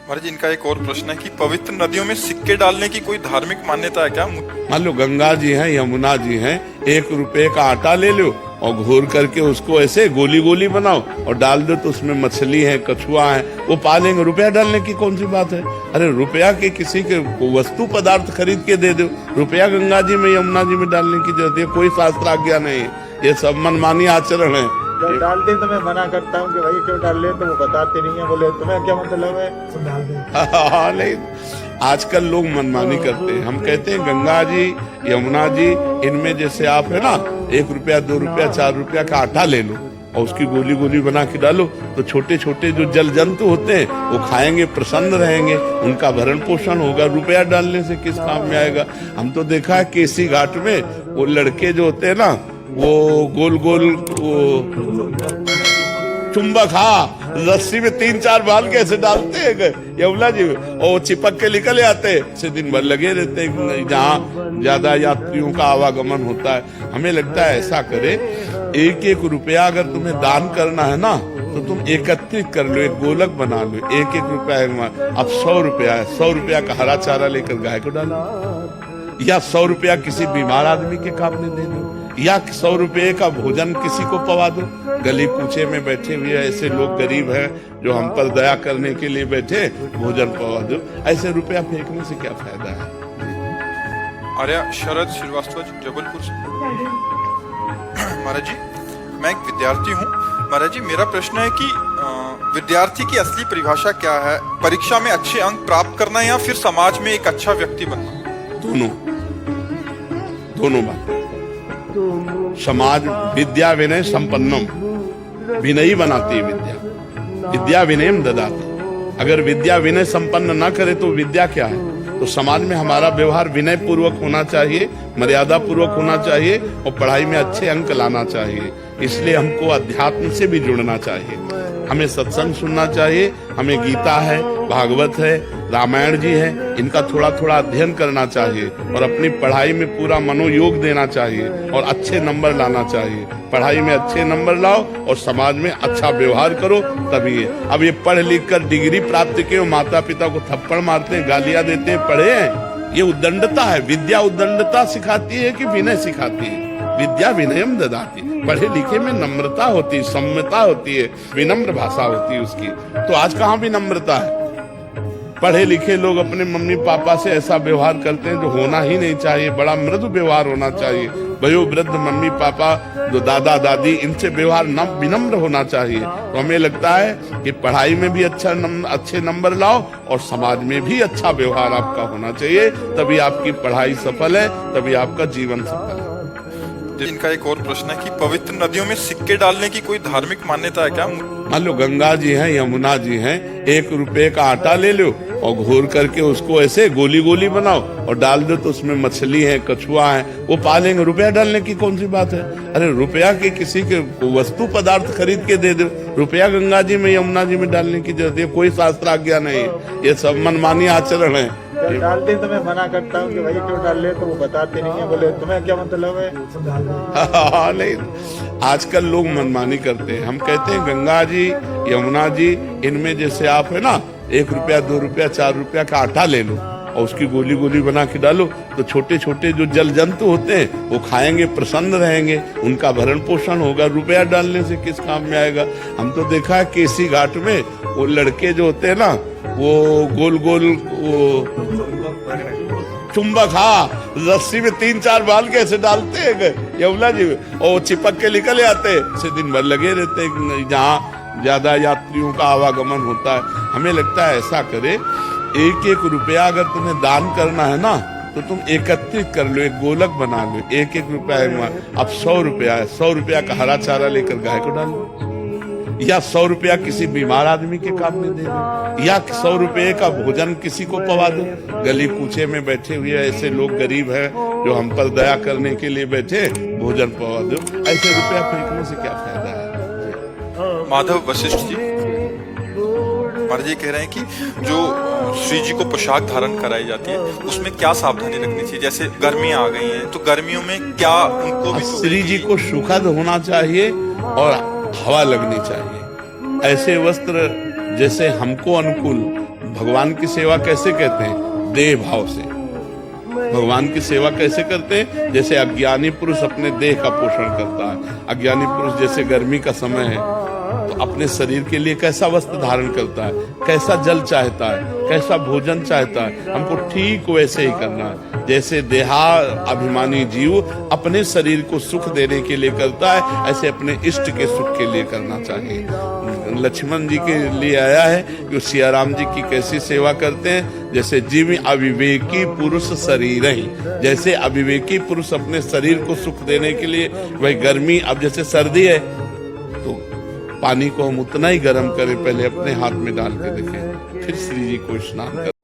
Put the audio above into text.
महाराज जी, इनका एक और प्रश्न है कि पवित्र नदियों में सिक्के डालने की कोई धार्मिक मान्यता है क्या? मान लो गंगा जी हैं, यमुना जी हैं, 1 रुपए का आटा ले लो और घोर करके उसको ऐसे गोली गोली बनाओ और डाल दो, तो उसमें मछली है, कछुआ है, वो पालेंगे। रुपया डालने की कौन सी बात है? अरे रुपया के किसी के वस्तु पदार्थ खरीद के दे दो, रुपया गंगा जी में यमुना जी में डालने की जरूरत है? कोई शास्त्र आज्ञा नहीं है, ये सब मनमानी आचरण है। जब डालते तो मैं मना करता हूँ कि भाई क्यों डाल रहे, तो वो बताते नहीं है, बोले तुम्हें क्या मतलब है, तुम डाल दे। हाँ, नहीं, आजकल लोग मनमानी करते हैं। हम कहते हैं गंगा जी, यमुना जी, इनमें जैसे आप है ना 1 रुपया, 2 रुपया, 4 रुपया का आटा ले लो और उसकी गोली गोली बना के डालो, तो छोटे छोटे जो जल जंतु होते हैं वो खाएंगे, प्रसन्न रहेंगे, उनका भरण पोषण होगा। रुपया डालने से किस काम में आएगा? हम तो देखा है केसी घाट में वो लड़के जो होते हैं ना, वो गोल गोल चुंबक, हाँ, रस्सी में 3-4 बाल के ऐसे डालते हैं यमुना जी में, और वो चिपक के निकल आते हैं, से दिन भर लगे रहते हैं जहाँ ज्यादा यात्रियों का आवागमन होता है। हमें लगता है ऐसा करे, 1-1 रुपया अगर तुम्हें दान करना है ना, तो तुम एकत्रित कर लो, एक गोलक बना लो, 1-1 रुपया। अब 100 रुपया है, 100 रुपया का हरा चारा लेकर गाय को डालो, या 100 रुपया किसी बीमार आदमी के काम में दे दो, या 100 रुपये का भोजन किसी को पवा दो। गली कूचे में बैठे हुए ऐसे लोग गरीब हैं जो हम पर दया करने के लिए बैठे, भोजन पवा दो। ऐसे रुपया फेंकने से क्या फायदा है? आर्या शरद श्रीवास्तव, जबलपुर से। महाराज जी, मैं एक विद्यार्थी हूँ। महाराज जी, मेरा प्रश्न है कि विद्यार्थी की असली परिभाषा क्या है? परीक्षा में अच्छे अंक प्राप्त करना या फिर समाज में एक अच्छा व्यक्ति बनना? दोनों बात। समाज विद्या विनय संपन्नम, विनयी बनाती है विद्या, विद्या विनयम ददाति। अगर विद्या विनय संपन्न ना करे तो विद्या क्या है? तो समाज में हमारा व्यवहार विनय पूर्वक होना चाहिए, मर्यादा पूर्वक होना चाहिए और पढ़ाई में अच्छे अंक लाना चाहिए। इसलिए हमको अध्यात्म से भी जुड़ना चाहिए, हमें सत्संग सुनना चाहिए, हमें गीता है, भागवत है, रामायण जी है, इनका थोड़ा थोड़ा अध्ययन करना चाहिए और अपनी पढ़ाई में पूरा मनोयोग देना चाहिए और अच्छे नंबर लाना चाहिए। पढ़ाई में अच्छे नंबर लाओ और समाज में अच्छा व्यवहार करो, तभी है। अब ये पढ़ लिख कर डिग्री प्राप्त किए, माता पिता को थप्पड़ मारते हैं, गालियां देते हैं, पढ़े हैं, ये उद्दंडता है। विद्या उद्दंडता सिखाती है कि विनय सिखाती है? विद्या विनयम ददाति। पढ़े लिखे में नम्रता होती है, सम्यता होती है, विनम्र भाषा होती है उसकी। तो आज कहाँ विनम्रता है? पढ़े लिखे लोग अपने मम्मी पापा से ऐसा व्यवहार करते हैं जो होना ही नहीं चाहिए, बड़ा मृदु व्यवहार होना चाहिए। वयोवृद्ध मम्मी पापा, जो दादा दादी, इनसे व्यवहार विनम्र होना चाहिए। तो हमें लगता है कि पढ़ाई में भी अच्छे नंबर लाओ और समाज में भी अच्छा व्यवहार आपका होना चाहिए, तभी आपकी पढ़ाई सफल है, तभी आपका जीवन सफल है। इनका एक और प्रश्न है कि पवित्र नदियों में सिक्के डालने की कोई धार्मिक मान्यता है क्या? मान लो गंगा जी हैं, यमुना जी हैं, 1 रुपए का आटा ले लो और घोर करके उसको ऐसे गोली गोली बनाओ और डाल दो, तो उसमें मछली है, कछुआ है, वो पालेंगे। रुपया डालने की कौन सी बात है? अरे रुपया के किसी के वस्तु पदार्थ खरीद के दे दो, रुपया गंगा जी में यमुना जी में डालने की जरूरत है? कोई शास्त्र आज्ञा नहीं है, ये सब मनमानी आचरण है। जब डालते तो मैं मना करता हूँ कि भाई क्यों डाल रहे, तो वो बताते नहीं है, बोले तुम्हें क्या मतलब है, तुम डाल दे। हाँ, नहीं, आजकल लोग मनमानी करते हैं। हम कहते हैं गंगा जी, यमुना जी, इनमें जैसे आप है ना 1 रुपया, 2 रुपया, 4 रुपया का आटा ले लो और उसकी गोली गोली बना के डालो, तो छोटे छोटे जो जल जंतु होते हैं वो खाएंगे, प्रसन्न रहेंगे, उनका भरण पोषण होगा। रुपया डालने से किस काम में आएगा? हम तो देखा है केसी घाट में वो लड़के जो होते हैं ना, वो गोल गोल चुंबक, हाँ, रस्सी में 3-4 बाल के ऐसे डालते हैं यमुना जी में, और वो चिपक के निकल आते हैं, से दिन भर लगे रहते हैं जहाँ ज्यादा यात्रियों का आवागमन होता है। हमें लगता है ऐसा करे, 1-1 रुपया अगर तुम्हें दान करना है ना, तो तुम एकत्रित कर लो, एक गोलक बना लो, 1-1 रुपया। अब 100 रुपया है, 100 रुपया का हरा चारा लेकर गाय को डालो, या 100 रुपया किसी बीमार आदमी के काम में दे दो, या 100 रुपये का भोजन किसी को पवा दो। गली कूचे में बैठे हुए ऐसे लोग गरीब हैं जो हम पर दया करने के लिए बैठे, भोजन पवा दो। ऐसे रुपया फेंकने से क्या फायदा है? माधव वशिष्ठ जी, महाराज जी कह रहे हैं कि जो श्री जी को पोशाक धारण कराई जाती है उसमें क्या सावधानी रखनी चाहिए? जैसे गर्मियां आ गई हैं तो गर्मियों में क्या उनको भी श्री जी को सुखद होना चाहिए और हवा लगनी चाहिए। ऐसे वस्त्र जैसे हमको अनुकूल भगवान की सेवा कैसे कहते हैं? देह भाव से। भगवान की सेवा कैसे करते हैं? जैसे अज्ञानी पुरुष अपने देह का पोषण करता है। अज्ञानी पुरुष जैसे गर्मी का समय है तो अपने शरीर के लिए कैसा वस्त्र धारण करता है, कैसा जल चाहता है, कैसा भोजन चाहता है, हमको ठीक वैसे ही करना है। जैसे देहा अभिमानी जीव अपने शरीर को सुख देने के लिए करता है, ऐसे अपने इष्ट के सुख के लिए करना चाहिए। लक्ष्मण जी के लिए आया है कि सिया राम जी की कैसी सेवा करते हैं, जैसे जीव अविवेकी पुरुष शरीर ही। जैसे अविवेकी पुरुष अपने शरीर को सुख देने के लिए, वही गर्मी, अब जैसे सर्दी है तो पानी को हम उतना ही गर्म करें, पहले अपने हाथ में डाल के देखें, फिर श्री जी को स्नान करें।